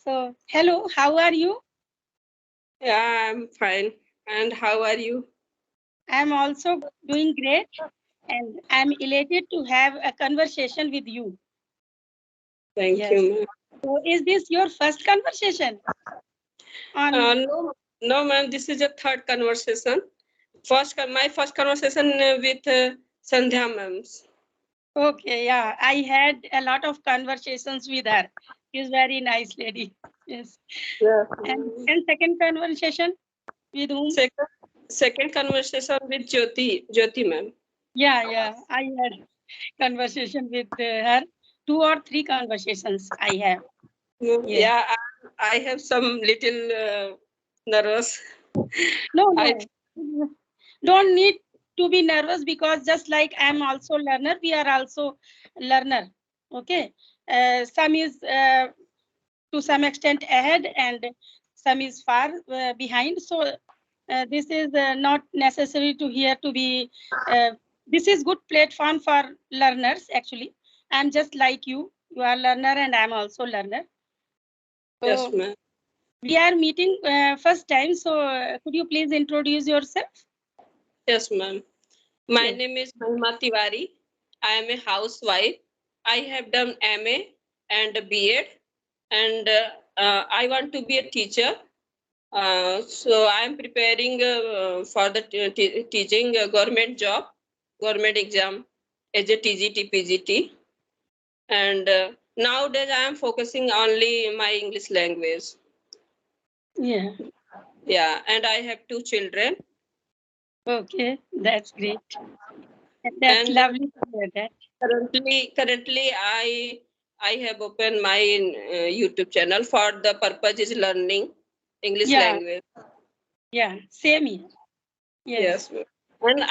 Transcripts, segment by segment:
So, hello, how are you? Yeah, I'm fine. And how are you? I'm also doing great and I'm elated to have a conversation with you. Thank Yes. you, So, is this your first conversation on? No, no, ma'am. This is a third conversation. My first conversation with Sandhya, ma'ams. Okay, yeah, I had a lot of conversations with her. She's very nice lady. Yes. Yes. And second conversation with whom? Second, second conversation with Jyoti, ma'am. Yeah, I had conversation with her. Two or three conversations I have. Yes. Yeah, I have some little nervous. No, I no. Don't need to be nervous because just like I'm also learner, we are also learner. Okay. Some is to some extent ahead and some is far behind. So this is not necessary to here to be. This is good platform for learners. Actually, I'm just like you. You are learner and I'm also learner. yes, So ma'am. we are meeting first time. So could you please introduce yourself? Yes, ma'am. My Yes. name is Mahima Tiwari. I am a housewife. I have done MA and B.Ed, and I want to be a teacher. So I am preparing for the teaching government job, government exam as a TGT, PGT, and nowadays I am focusing only my English language. Yeah. Yeah, and I have two children, Okay. That's great. That's and lovely to hear that. currently I have opened my YouTube channel for the purpose is learning English Yeah. language. Yeah. Same here. Yes. Yes, ma'am. And So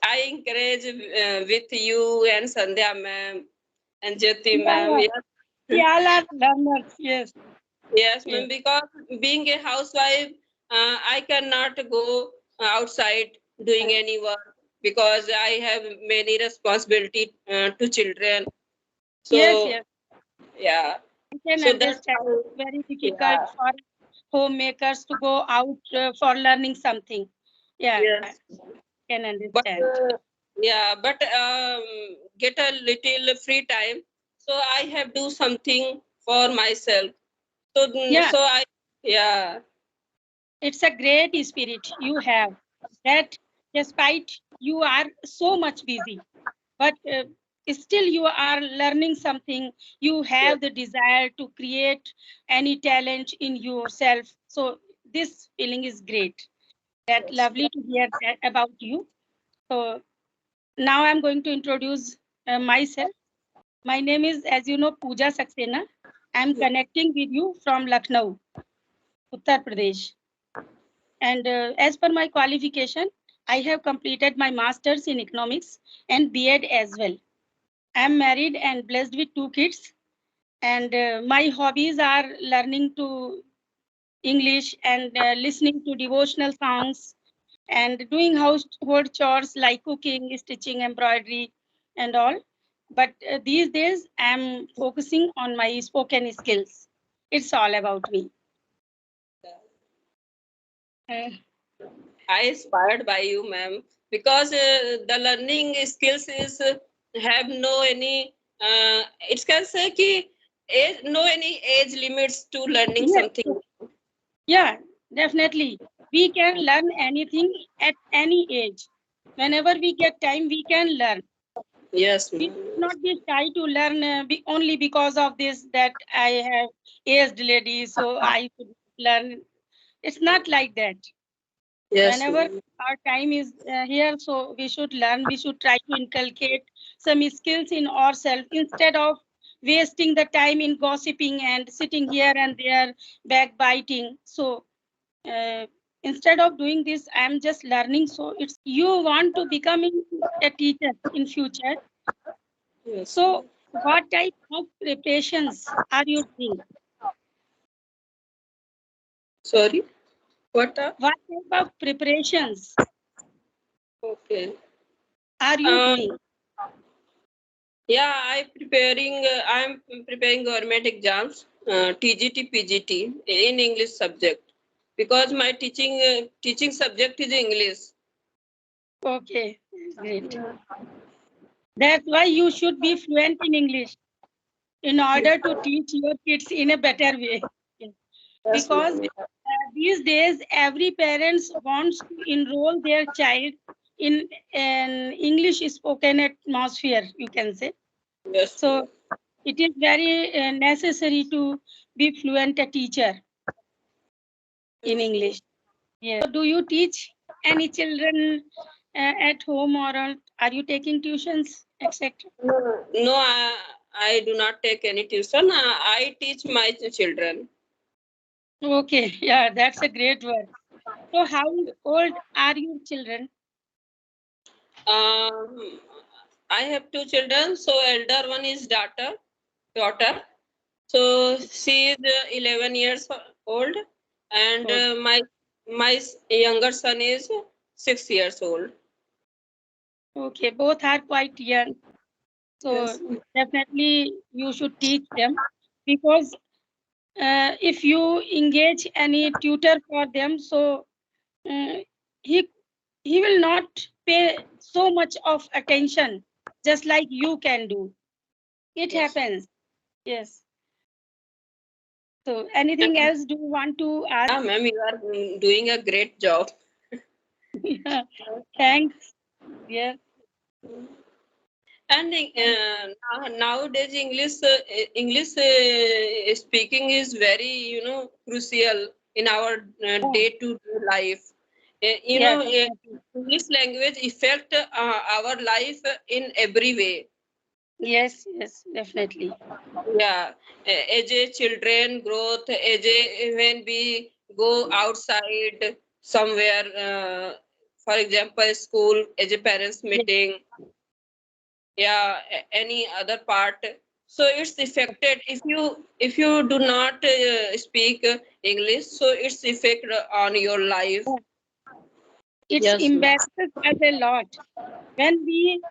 I encourage with you and Sandhya ma'am and Jyoti ma'am. yeah, Yes, we all are learners. Yes. yes, Yes. ma'am. Because being a housewife, I cannot go outside doing any work because I have many responsibility to children. Yes. So Yes. yeah, I can so that's understand. how. Very difficult Yeah. for homemakers to go out for learning something. Yeah, Yes. can But understand. yeah, but get a little free time, so I have do something for myself. So Yeah, so I yeah. it's a great spirit you have. That despite you are so much busy, but still you are learning something. You Yes. have the desire to create any talent in yourself. So this feeling is great. That Yes. lovely to hear that about you. So now I'm going to introduce myself. My name is, as you know, Pooja Saxena. I'm connecting with you from Lucknow, Uttar Pradesh. And as per my qualification, I have completed my master's in economics and B.Ed as well. I'm married and blessed with two kids. And my hobbies are learning to English and listening to devotional songs and doing household chores like cooking, stitching, embroidery, and all. But these days, I'm focusing on my spoken skills. It's all about me. Uh, I inspired by you, ma'am, because the learning skills is have no any. It can say कि no any age limits to learning yes, something. yeah, definitely. We can learn anything at any age. Whenever we get time, we can learn. Yes, We ma'am. should not be shy to learn only because of this that I have aged lady, so I should learn. It's not like that. Yes, Whenever ma'am. our time is here, so we should learn. We should try to inculcate some skills in ourselves instead of wasting the time in gossiping and sitting here and there backbiting. So uh, instead of doing this, I'm just learning. So it's you want to become a teacher in future. Yes, So ma'am. what type of preparations are you doing? Sorry. What? What type of preparations Okay. are you Um, doing? yeah, I'm preparing government exams TGT, PGT in English subject because my teaching subject is English. Okay, great. That's why you should be fluent in English in order to teach your kids in a better way. Because these days, every parents wants to enroll their child in an English spoken atmosphere, you can say. Yes. So it is very necessary to be fluent a teacher in English. Yeah. So do you teach any children at home, or are you taking tuitions, etc.? No, I do not take any tuition. I teach my children. Okay, yeah, that's a great work. So how old are your children? I have two children. So elder one is daughter. So she is 11 years old, and Oh, my younger son is 6 years old. okay, both are quite young. So Yes. definitely you should teach them, because if you engage any tutor for them, so uh, he he will not pay so much of attention, just like you can do. It Yes. happens. Yes. So anything else do you want to ask? Yeah, ma'am, you are doing a great job. Yeah. Thanks. Yeah. And nowadays English speaking is very crucial in our Yeah. day-to-day life. Yeah. Definitely. English language affect our life in every way. Yes. Yes. Definitely. Yeah, as a children growth, when we go outside somewhere, for example, school, as a parents Yes. meeting, yeah, any other part. So it's affected if you do not speak English. So it's effect on your life. Yeah. It's Yes, ma'am. embarrasses us a lot when we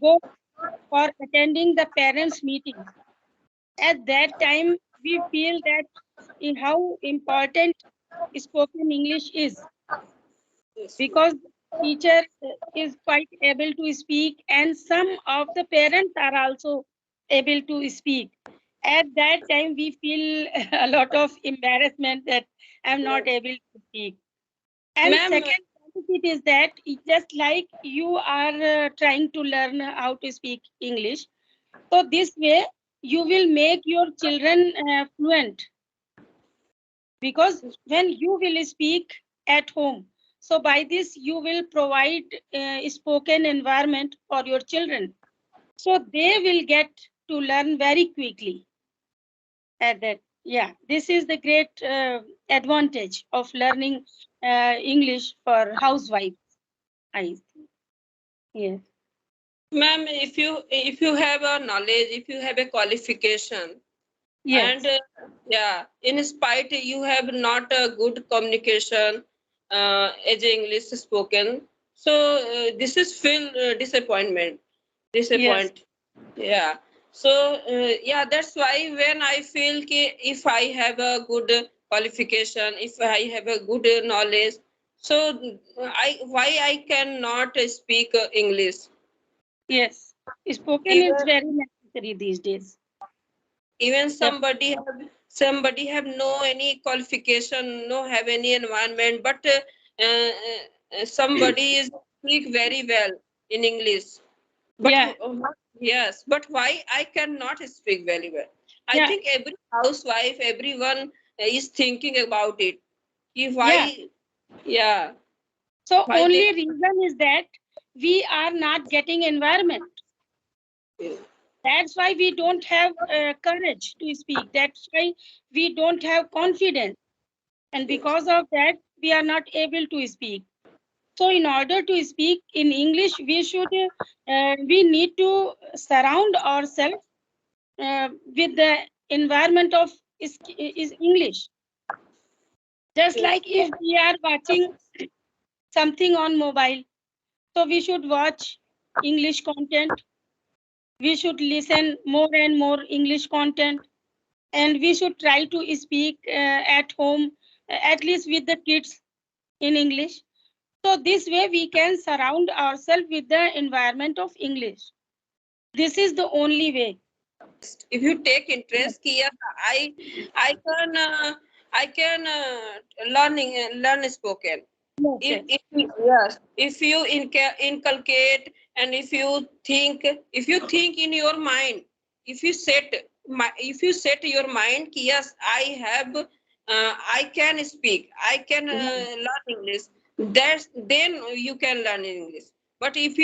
go for attending the parents' meetings. At that time, we feel that how important spoken English is, Yes, ma'am. because teacher is quite able to speak, and some of the parents are also able to speak. At that time, we feel a lot of embarrassment that I'm not able to speak. And Ma'am, second benefit is that just like you are trying to learn how to speak English, so this way you will make your children fluent, because when you will speak at home, so by this you will provide a spoken environment for your children, so they will get to learn very quickly at that. Yeah, this is the great advantage of learning English for housewives, I think. Yes. ma'am, if you have a knowledge, if you have a qualification, and Yes. yeah, in spite you have not a good communication as English spoken, so this is feel Yes. disappoint. Yeah. So yeah, that's why when I feel ki if I have a good qualification, if I have a good knowledge, so I cannot speak English. Yes. Spoken is Even very necessary these days. even Yep. somebody have no any qualification, no have any environment, but somebody is speak very well in English, but Yeah. yes, but why I cannot speak very well? I Yeah. think every housewife, everyone is thinking about it. Why? Yeah. Yeah. So Why they? only reason is that we are not getting environment. That's why we don't have courage to speak. That's why we don't have confidence. And because of that, we are not able to speak. So in order to speak in English, we need to surround ourselves with the environment of is English. Just Yes. like if we are watching something on mobile, so we should watch English content. We should listen more and more English content. and we should try to speak at home, at least with the kids, in English. So this way we can surround ourselves with the environment of English. This is the only way. If you take interest, Yes. कि yes, I can learn spoken. Yes. Yes, if you inculcate, and if you think in your mind, if you set your mind कि yes, I can speak, I can Yeah. learn English, that's then you can learn English. But Yeah. if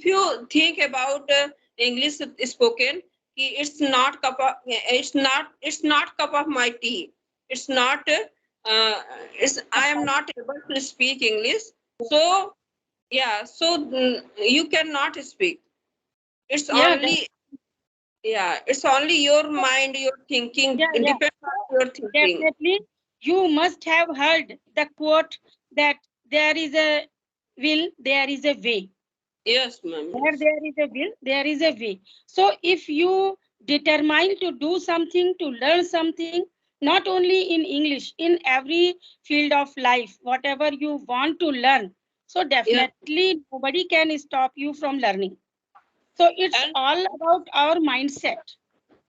you think about English spoken, कि it's not cup of my tea, it's not I am not able to speak English. So yeah, so you cannot speak. It's Yeah. only, yeah, it's only your mind, your thinking. Yeah. It Yeah. depends on your thinking. Definitely, you must have heard the quote that there is a will, there is a way. Yes, ma'am. Where Yes. there is a will, there is a way. So if you determine to do something, to learn something, not only in English, in every field of life, whatever you want to learn, so Yes. definitely nobody can stop you from learning. So it's And all about our mindset,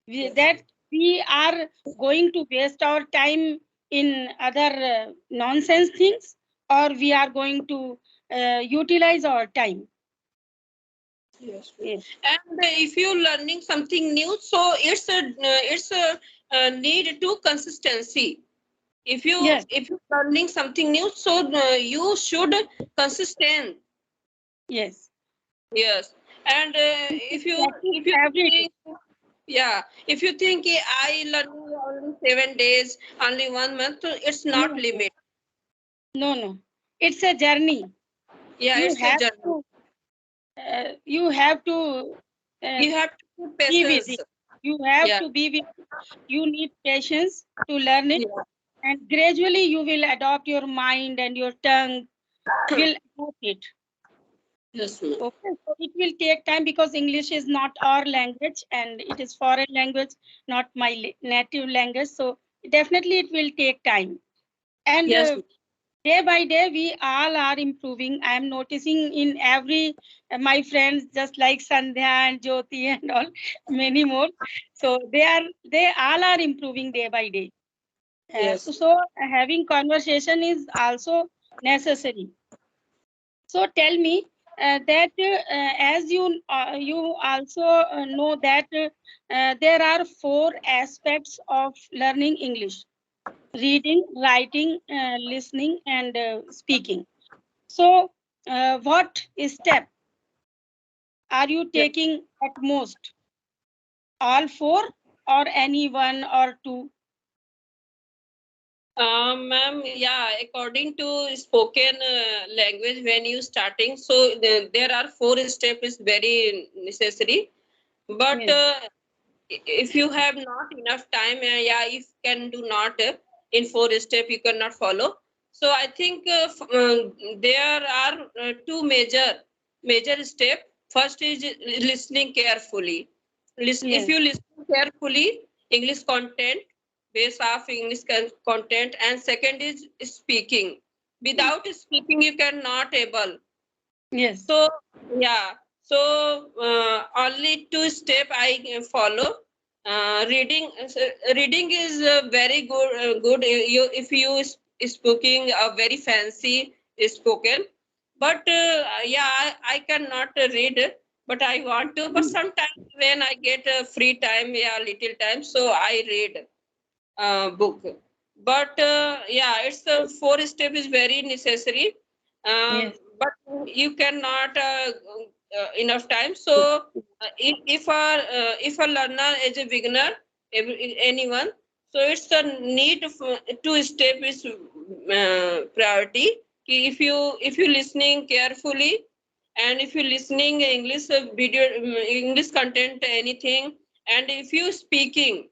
yes. that we are going to waste our time in other nonsense things, or we are going to utilize our time. Yes, ma'am. Yes. And if you're learning something new, so it's a need to consistency. Yes. If you're learning something new, so you should consistent. Yes. Yes, and We should practice if you every day. think, yeah, if you think I learning only 7 days, only 1 month, so it's not No, limit. no, no. It's a journey. Yeah, You it's a have journey. to, you have to uh, You have to put be with patience. it. You have Yeah, to be with it. You need patience to learn it, yeah. and gradually you will adopt your mind and your tongue will adopt it. Yes, ma'am. Okay, so it will take time because English is not our language and it is foreign language, not my native language. So definitely it will take time. And Yes, day by day we all are improving. I am noticing in every my friends, just like Sandhya and Jyoti and all, many more. So they all are improving day by day. yes. Having conversation is also necessary. So tell me that as you also know that there are four aspects of learning English: reading, writing, listening, and speaking. So, what step are you Yes. taking at most? All four, or any one or two? Ma'am, yeah, according to spoken language, when you starting, so there are four steps is very necessary. But Yes, if you have not enough time, yeah, if can do not in four step, you cannot follow. So I think there are two major step. First is listening carefully. If yes, you listen carefully, English content, base of English content, and second is speaking. Without speaking, you cannot able. yes, So yeah, so only two step I follow. Reading is very good. Good you if you speaking a very fancy spoken, but yeah, I cannot read, but I want to. But sometimes when I get free time, yeah, little time, so I read book. But yeah, it's the four step is very necessary. yes, But you cannot enough time. So if a learner is a beginner, anyone, so it's the need to step is priority. If you listening carefully, and if you listening English video, English content, anything, and if you speaking,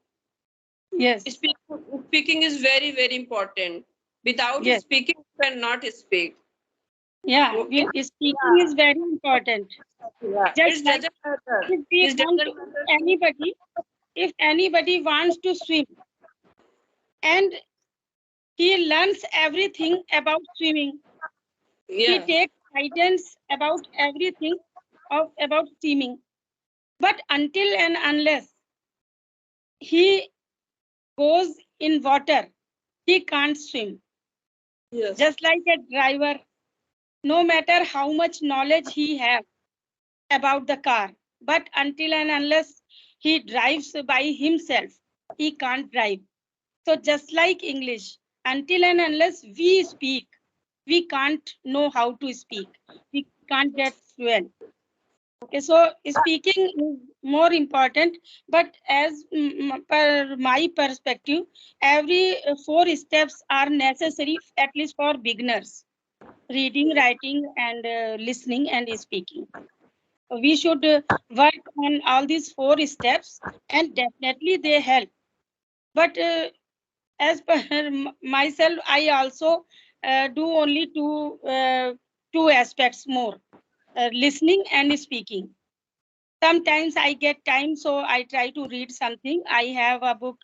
yes, speaking is very very important. Without yes. speaking, you cannot speak. Yeah, Okay. speaking Yeah, is very important. yeah. Just It like doesn't matter. if we It want doesn't to matter. anybody, if anybody wants to swim and he learns everything about swimming, he Yeah. takes guidance about everything about swimming. But until and unless he goes in water, he can't swim. Yes. Just like a driver, no matter how much knowledge he has about the car, but until and unless he drives by himself, he can't drive. So just like English, until and unless we speak, we can't know how to speak. We can't get fluent. Okay, so speaking is more important, but as per my perspective, every four steps are necessary, at least for beginners: reading, writing, and listening and speaking. We should work on all these four steps, and definitely they help. But as per myself, I also do only two aspects more: listening and speaking. Sometimes I get time, so I try to read something. I have a book.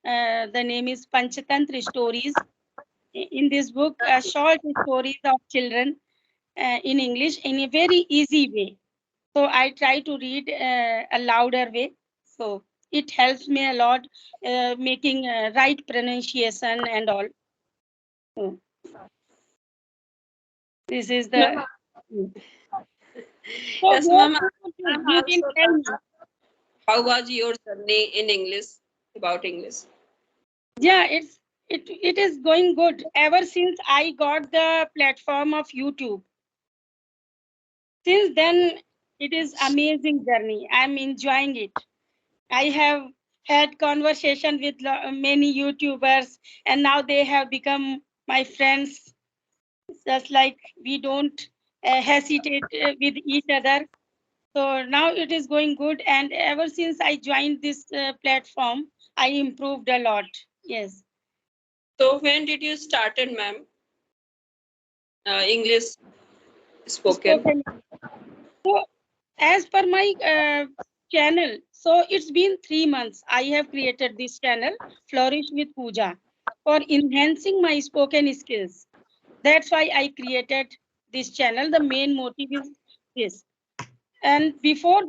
The name is Panchatantra Stories. In this book, short stories of children in English in a very easy way. So I try to read a louder way. So it helps me a lot, making right pronunciation and all. So this is Ma'am, the. So yes, what ma'am. about you? I'm You can also tell me. how was your journey in English about English? Yeah, it is going good. Ever since I got the platform of YouTube, since then it is amazing journey. I'm enjoying it. I have had conversation with many YouTubers, and now they have become my friends. Just like we don't hesitate with each other. So now it is going good, and ever since I joined this platform, I improved a lot. Yes, So when did you started, ma'am? English spoken. spoken. So as per my channel, so it's been 3 months. I have created this channel, Flourish with Pooja, for enhancing my spoken skills. That's why I created this channel. The main motive is this. And before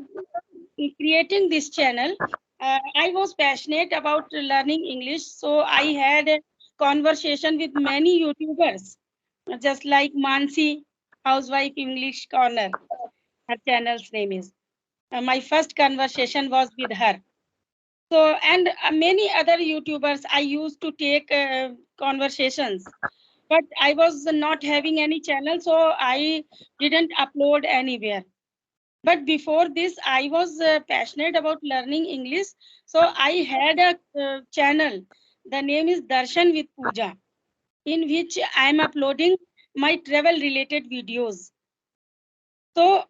creating this channel, I was passionate about learning English. So I had a conversation with many YouTubers, just like Mansi, Housewife English Corner. Her channel's name is. My first conversation was with her. So, and many other YouTubers, I used to take conversations, but I was not having any channel, so I didn't upload anywhere. But before this, I was passionate about learning English, so I had a channel. The name is Darshan with Pooja, in which I am uploading my travel related videos. So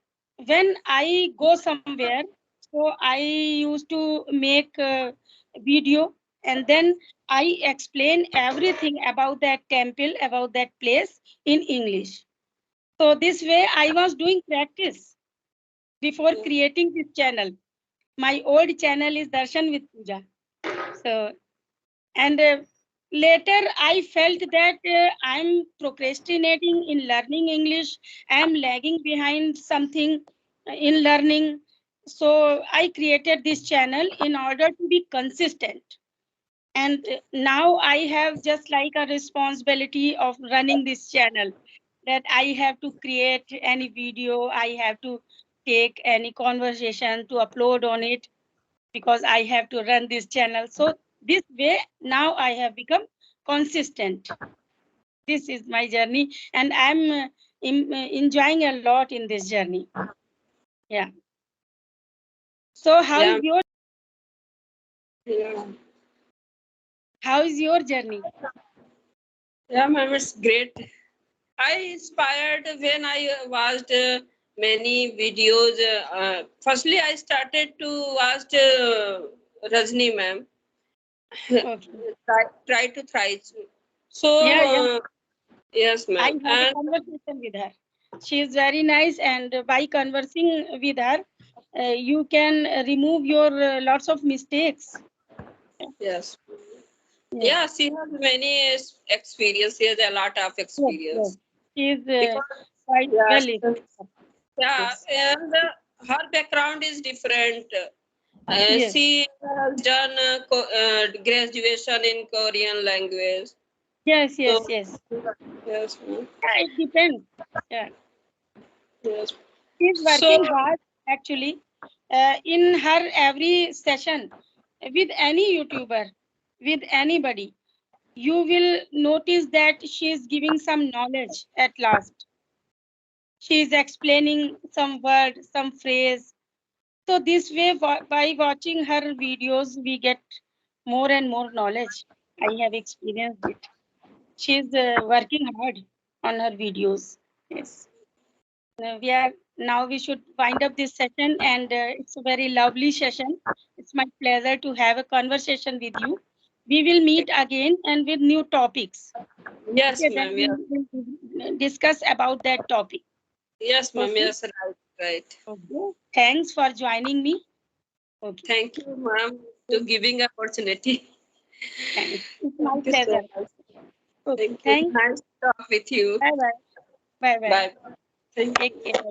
when I go somewhere, so I used to make a video, and then I explain everything about that temple, about that place in English. So this way I was doing practice before creating this channel. My old channel is Darshan with Pooja. So and later I felt that I'm procrastinating in learning English. I'm lagging behind something in learning. So I created this channel in order to be consistent. And now I have just like a responsibility of running this channel, that I have to create any video, I have to take any conversation to upload on it, because I have to run this channel. So this way, now I have become consistent. This is my journey, and I'm enjoying a lot in this journey. Yeah. So Yeah, yeah, how is your journey? yeah, ma'am. It's great. I inspired when I watched many videos. Firstly, I started to watch Rajni, ma'am. Okay. Try to thrive. So Yeah, yeah. yes, I ma'am. had a And conversation with her. She is very nice, and by conversing with her, you can remove your lots of mistakes. Yes. Yes, Yeah, she has many experience. She has a lot of yes, yes. experience. She is Because, quite yes, well equipped. yeah, Yes, and her background is different. yes, She has done graduation in Korean language. yes, yes, So, yes. yes, ma'am. Yeah, it depends. Yeah, Yes. she's So, working hard actually. In her every session with any YouTuber, with anybody, you will notice that she is giving some knowledge at last. She is explaining some word, some phrase. So this way, by watching her videos, we get more and more knowledge. I have experienced it. She is working hard on her videos. Yes. We are now. We should wind up this session, and it's a very lovely session. It's my pleasure to have a conversation with you. We will meet again and with new topics. yes, Okay, then ma'am. we Yes, will discuss about that topic. yes, ma'am. Okay. Yes, right, right. Okay. Thanks for joining me. Okay. Thank you, ma'am, to giving opportunity. Thanks. It's my Thank you so pleasure. much. Okay. Thank you. Thanks. Nice to talk with you. Bye bye. Bye bye. Bye. Thank Take you. care.